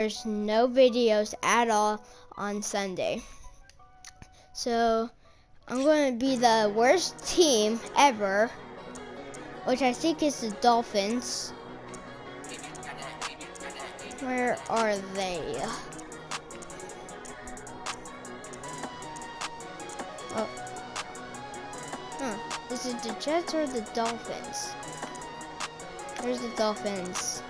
there's no videos at all on Sunday. So I'm going to be the worst team ever, which I think is the Dolphins. Where are they? Oh. Is it the Jets or the Dolphins? Where's the Dolphins?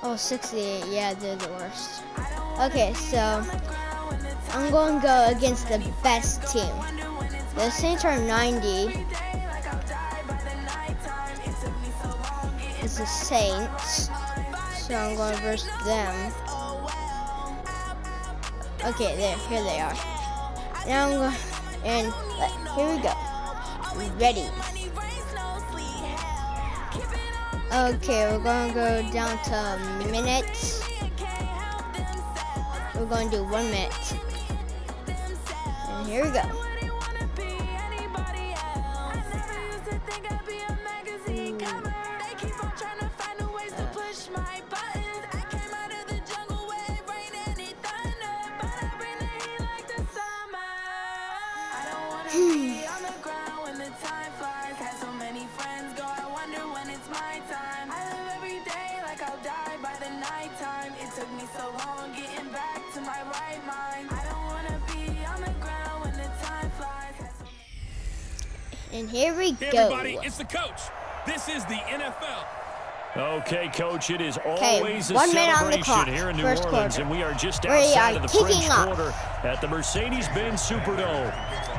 Oh, 68. Yeah, they're the worst. Okay, so I'm going to go against the best team. The Saints are 90. It's the Saints. So I'm going versus them. Okay, here they are. Now I'm going, and here we go. Ready. Okay, we're going to go down to minutes. We're going to do 1 minute. And here we go. And here we go. Everybody, it's the coach. This is the NFL. Okay, Coach, it is always a celebration here in New Orleans, and we are just outside of the French Quarter at the Mercedes-Benz Superdome.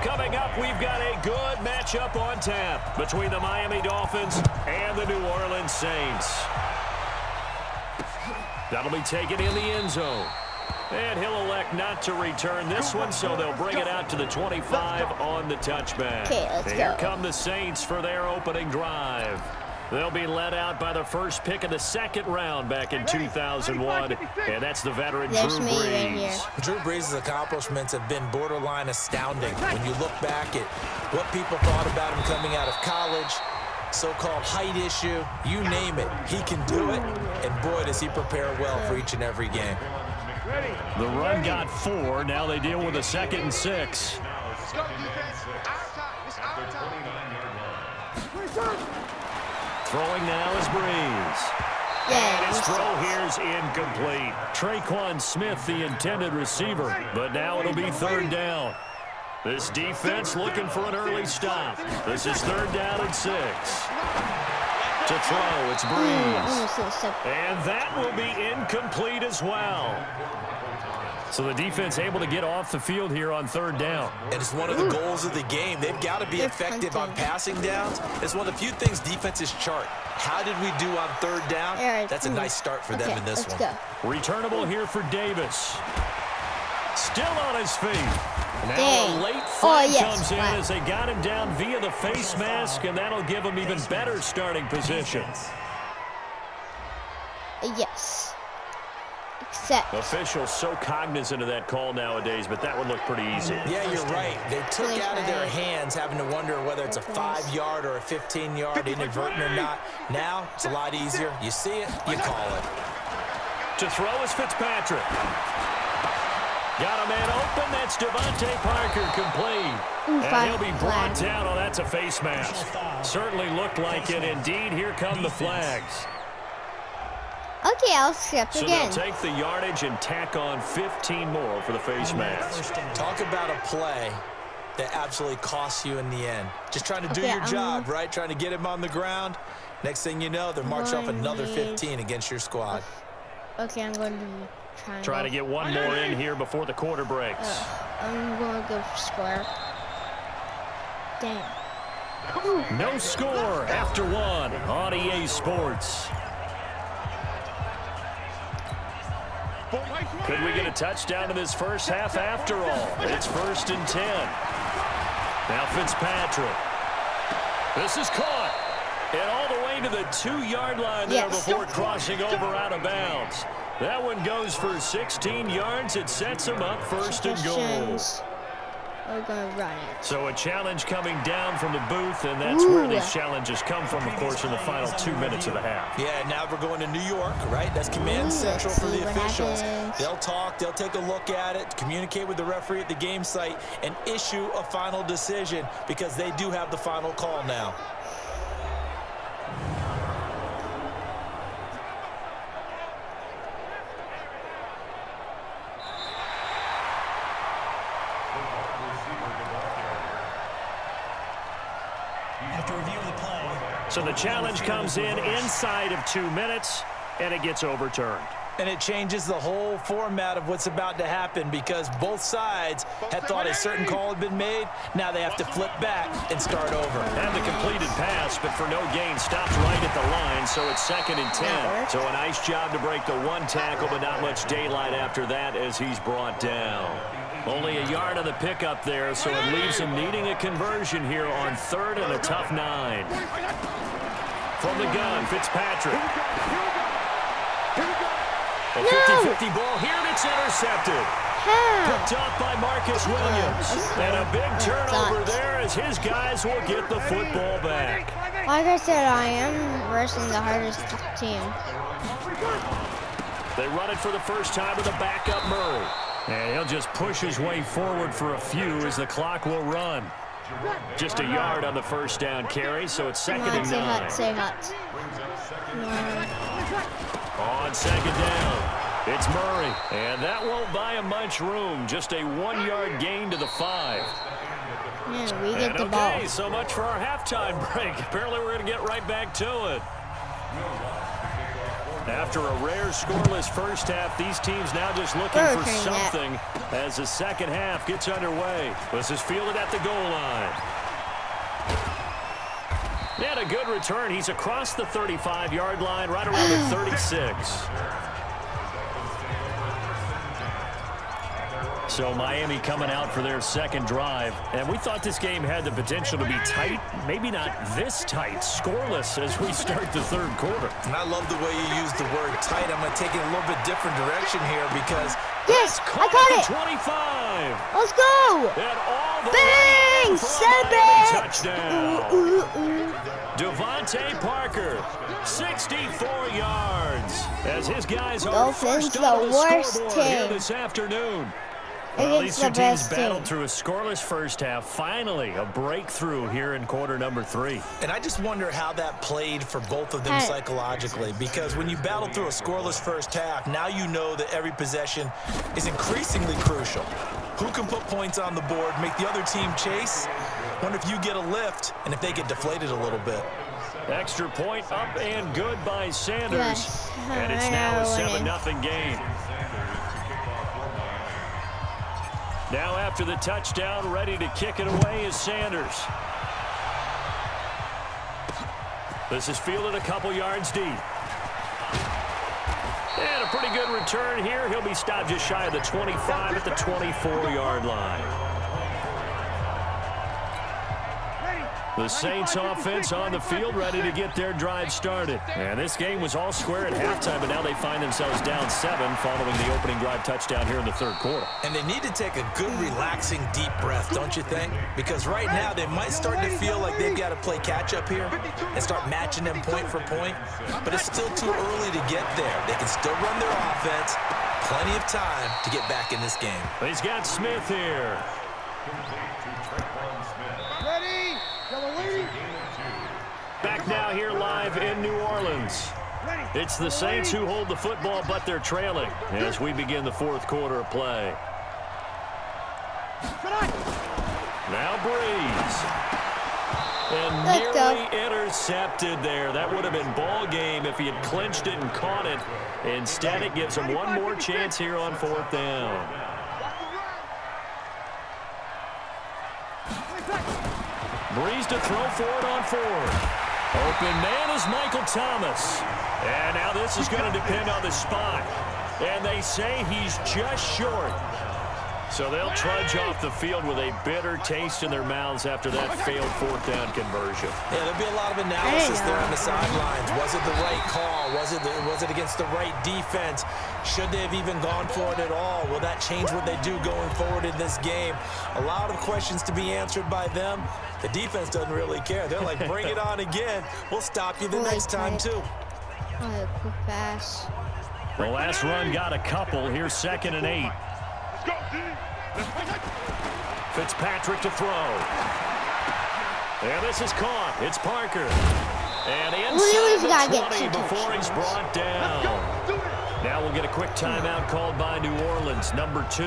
Coming up, we've got a good matchup on tap between the Miami Dolphins and the New Orleans Saints. That'll be taken in the end zone. And he'll elect not to return this one, so they'll bring it out to the 25 on the touchback. Okay, let's go. Here come the Saints for their opening drive. They'll be led out by the first pick of the second round back in 2001, and that's the veteran Drew Brees. Drew Brees' accomplishments have been borderline astounding. When you look back at what people thought about him coming out of college, so-called height issue, you name it, he can do it, and boy, does he prepare well for each and every game. The run got 4. Now they deal with a 2nd and 6. Throwing now is Brees. And his throw here is incomplete. Traquan Smith, the intended receiver, but now it'll be 3rd down. This defense looking for an early stop. This is 3rd down and 6. To throw, it's Brees. And that will be incomplete as well. So the defense able to get off the field here on 3rd down. And it's one of the goals of the game. They've got to be effective on passing downs. It's one of the few things defenses chart. How did we do on 3rd down? That's a nice start for them in this one. Returnable here for Davis. Still on his feet. Now a late flag comes in as they got him down via the face mask, and that'll give him even better starting position. Yes. Except officials so cognizant of that call nowadays, but that would look pretty easy. Yeah, you're right. They took out of their hands having to wonder whether it's a 5-yard or a 15-yard, inadvertent or not. Now it's a lot easier. You see it, you call it. To throw is Fitzpatrick. Got a man open. That's Devontae Parker complete. And he'll be brought down. Oh, that's a face mask. Certainly looked like it. Indeed, here come the flags. Okay, I'll skip again. So they'll take the yardage and tack on 15 more for the face mask. Talk about a play that absolutely costs you in the end. Just trying to do your job, right? Trying to get him on the ground. Next thing you know, they're marching off another 15 against your squad. Okay, I'm going to try to get one more in here before the quarter breaks. I'm going to go for square. Damn. No score after 1 on EA Sports. Could we get a touchdown in this first half after all? It's 1st and 10. Now Fitzpatrick. This is caught. And all the way to the 2-yard line there before crossing over out of bounds. That one goes for 16 yards. It sets him up 1st and goal. We're going to run it. So a challenge coming down from the booth, and that's where these challenges come from, of course, in the final 2 minutes of the half. Yeah, now we're going to New York, right? That's command central for the officials. They'll talk, they'll take a look at it, communicate with the referee at the game site, and issue a final decision because they do have the final call now. So the challenge comes in inside of 2 minutes, and it gets overturned. And it changes the whole format of what's about to happen because both sides had thought a certain call had been made. Now they have to flip back and start over. And the completed pass, but for no gain, stops right at the line, so it's 2nd and 10. So a nice job to break the one tackle, but not much daylight after that as he's brought down. Only a yard on the pickup there, so it leaves him needing a conversion here on 3rd and a tough 9. From the gun, Fitzpatrick. A 50-50 ball here, and it's intercepted. Picked up by Marcus Williams. And a big turnover there as his guys will get the football back. Like I said, I am versus the hardest team. They run it for the first time with a backup Murray. And he'll just push his way forward for a few as the clock will run. Just a yard on the first down carry, so it's 2nd and 9. Say hot. On 2nd down, it's Murray. And that won't buy him much room. Just a 1-yard gain to the 5. Yeah, we get the ball. Okay, so much for our halftime break. Apparently we're going to get right back to it. After a rare scoreless first half, these teams now just looking for something as the second half gets underway. This is fielded at the goal line. And a good return. He's across the 35-yard line, right around the 36. So Miami coming out for their second drive. And we thought this game had the potential to be tight. Maybe not this tight. Scoreless as we start the third quarter. And I love the way you use the word tight. I'm going to take it in a little bit different direction here because... Yes, I caught it. 25. Let's go. And all the Bang! touchdown. Devontae Parker, 64 yards. As his guys are first on the scoreboard here this afternoon. Well, these two teams battled through a scoreless first half. Finally, a breakthrough here in quarter number 3. And I just wonder how that played for both of them psychologically. Because when you battle through a scoreless first half, now you know that every possession is increasingly crucial. Who can put points on the board, make the other team chase? Wonder if you get a lift and if they get deflated a little bit. Extra point up and good by Sanders. Yes. And it's now a 7-0 game. Now after the touchdown, ready to kick it away is Sanders. This is fielded a couple yards deep. And a pretty good return here. He'll be stopped just shy of the 25 at the 24-yard line. The Saints offense on the field ready to get their drive started. And this game was all square at halftime, but now they find themselves down 7 following the opening drive touchdown here in the third quarter. And they need to take a good, relaxing, deep breath, don't you think? Because right now they might start to feel like they've got to play catch-up here and start matching them point for point. But it's still too early to get there. They can still run their offense. Plenty of time to get back in this game. He's got Smith here. Back now here live in New Orleans. It's the Saints who hold the football, but they're trailing as we begin the fourth quarter of play. Now Breeze. And nearly intercepted there. That would have been ball game if he had clinched it and caught it. Instead, it gives him one more chance here on 4th down. Breeze to throw for it on 4th. Open man is Michael Thomas. And now this is going to depend on the spot. And they say he's just short. So they'll trudge off the field with a bitter taste in their mouths after that failed fourth down conversion. Yeah, there'll be a lot of analysis there on the sidelines. Was it the right call? Was it against the right defense? Should they have even gone for it at all? Will that change what they do going forward in this game? A lot of questions to be answered by them. The defense doesn't really care. They're like, bring it on again. We'll stop you the next time, too. Oh, quick pass. The last run got a couple. Here's 2nd and 8. Fitzpatrick to throw. And this is caught. It's Parker. And inside the 20 before he's brought down. Now we'll get a quick timeout called by New Orleans, number 2,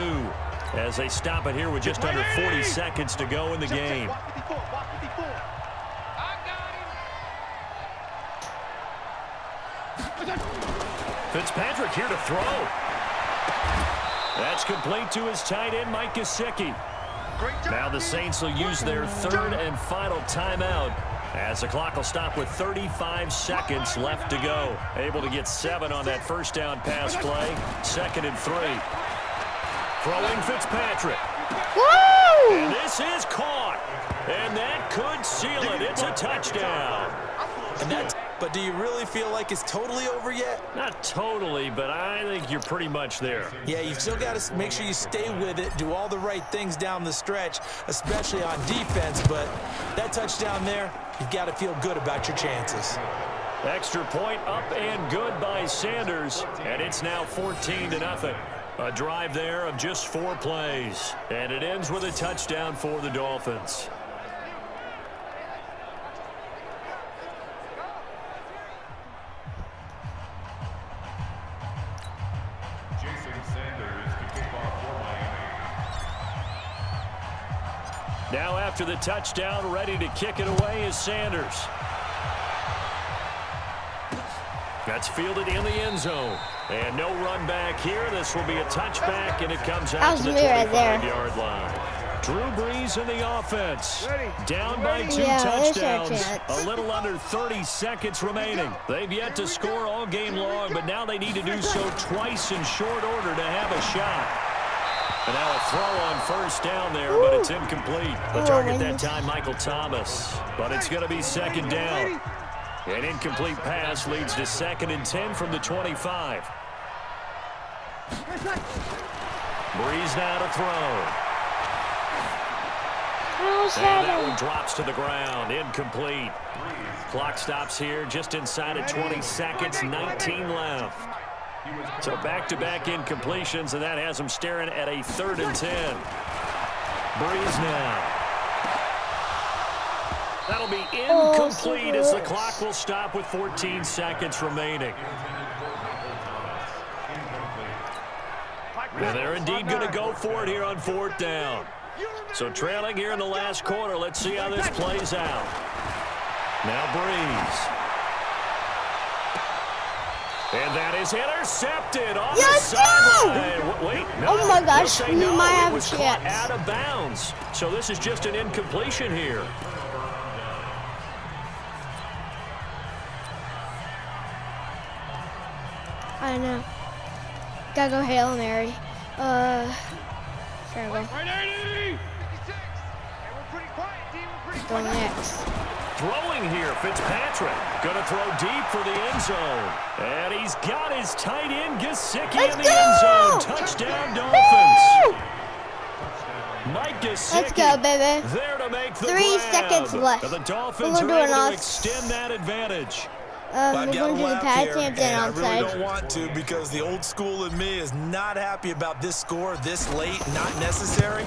as they stop it here with just under 40 seconds to go in the game. Fitzpatrick here to throw. That's complete to his tight end, Mike Gesicki. Now the Saints will use their 3rd and final timeout as the clock will stop with 35 seconds left to go. Able to get 7 on that first down pass play. 2nd and 3. Throwing Fitzpatrick. Woo! And this is caught. And that could seal it. It's a touchdown. But do you really feel like it's totally over yet? Not totally, but I think you're pretty much there. Yeah, you've still got to make sure you stay with it, do all the right things down the stretch, especially on defense. But that touchdown there, you've got to feel good about your chances. Extra point up and good by Sanders, and it's now 14-0. A drive there of just 4 plays, and it ends with a touchdown for the Dolphins. Now after the touchdown, ready to kick it away is Sanders. That's fielded in the end zone. And no run back here. This will be a touchback, and it comes out to the 25-yard line. Drew Brees in the offense. Down by 2 touchdowns. A little under 30 seconds remaining. They've yet to score all game long, but now they need to do so twice in short order to have a shot. And now a throw on first down there, but it's incomplete. The target that time, Michael Thomas. But it's going to be 2nd down. An incomplete pass leads to 2nd and 10 from the 25. Brees now to throw. And that one drops to the ground. Incomplete. Clock stops here just inside of 20 seconds. 19 left. So back-to-back incompletions, and that has him staring at a 3rd and 10. Brees now. That'll be incomplete as the clock will stop with 14 seconds remaining. And they're indeed going to go for it here on 4th down. So trailing here in the last quarter. Let's see how this plays out. Now Brees. And that is intercepted on the sideline. Wait, no. Oh my gosh, we no, might have it was a caught chance. out of bounds. So this is just an incompletion here. I know. Gotta go Hail Mary. Sure, go. Go next. Throwing here, Fitzpatrick. Going to throw deep for the end zone. And he's got his tight end, Gesicki, in the end zone. Touchdown, Dolphins. Mike Gesicki. Let's go, baby. There to make the 3 grab. seconds left. And the Dolphins are able to extend that advantage. We're going to do the pad champ then I really outside. don't want to because the old school in me is not happy about this score this late, not necessary.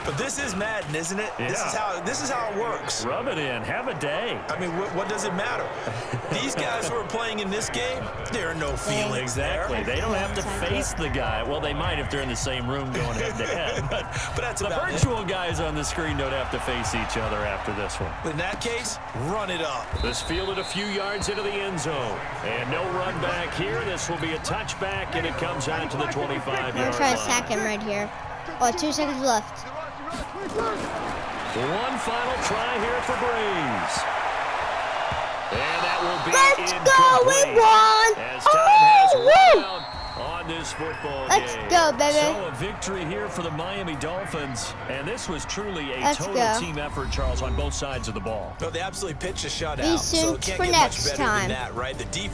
But this is Madden, isn't it? Yeah. This is how it works. Rub it in. Have a day. I mean, what does it matter? These guys who are playing in this game, there are no feelings Exactly. there. They don't have to face the guy. Well, they might if they're in the same room going head-to-head. But that's the about virtual guys on the screen don't have to face each other after this one. In that case, run it up. This fielded a few yards into the end zone. And no run back here. This will be a touchback, and it comes out to the 25-yard line. I'm trying to sack him right here. Oh, 2 seconds left. One final try here for Brees. And that will be Let's incomplete. go, we won! As time has run out on won this football Let's game. go, baby. So a victory here for the Miami Dolphins. And this was truly a Let's total go. team effort, Charles, on both sides of the ball. No, they absolutely pitched a shutout. Be soon so it can't for get next much better time. than that, right? The defense.